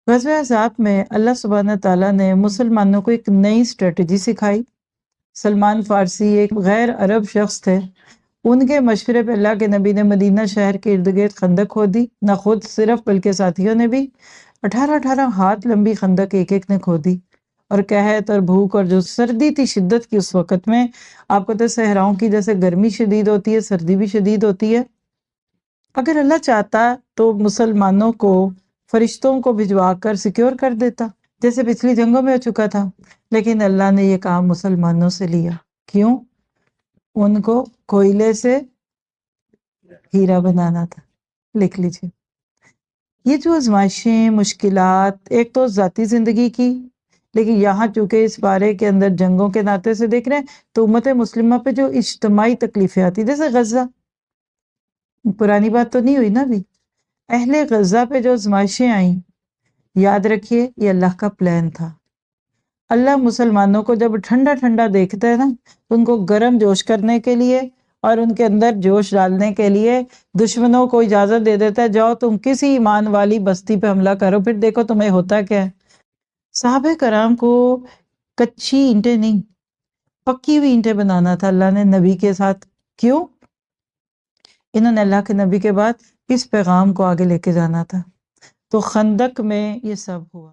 ग़ज़वे अहज़ाब में अल्लाह सुब्हानहू तआला ने मुसलमानों को एक नई स्ट्रेटजी सिखाई। सलमान फ़ारसी एक गैर अरब शख्स थे। उनके मशवरे पे अल्लाह के नबी ने मदीना शहर के इर्द-गिर्द खंदक खोदी। न खुद सिर्फ बल्कि साथियों ने भी 18-18 हाथ लंबी खंदक एक-एक ने खोदी। और कहत और भूख और जो सर्दी थी शिद्दत की उस वक़्त में, आपको तो सहराओं की जैसे गर्मी शदीद होती है, सर्दी भी शदीद होती है। अगर अल्लाह चाहता तो मुसलमानों को फरिश्तों को भिजवा कर सिक्योर कर देता, जैसे पिछली जंगों में हो चुका था। लेकिन अल्लाह ने ये काम मुसलमानों से लिया। क्यों? उनको कोयले से हीरा बनाना था। लिख लीजिए। ये जो आज़माइशें, मुश्किलात, एक तो ज़ाती ज़िंदगी की, लेकिन यहाँ चूँकि इस बारे के अंदर जंगों के नाते से देख रहे हैं, तो उम्मत मुस्लिमा पे जो इज्तिमाई तकलीफ़ें आती, जैसे ग़ज़ा, पुरानी बात तो नहीं हुई ना अभी। अहले ग़ज़ा पे जो आज़माइशें आईं, याद रखिए ये अल्लाह का प्लान था। अल्लाह मुसलमानों को जब ठंडा-ठंडा देखता है ना, तो उनको गर्म जोश करने के लिए और उनके अंदर जोश डालने के लिए दुश्मनों को इजाज़त दे देता है, जाओ तुम किसी ईमान वाली बस्ती पे हमला करो, फिर देखो तुम्हें होता क्या है। सहाबे कराम को कच्ची ईंटें नहीं, पक्की हुई ईंटें बनाना था अल्लाह ने नबी के साथ। क्यों? इन्होंने अल्लाह के नबी के बाद इस पैगाम को आगे लेके जाना था। तो खंदक में ये सब हुआ।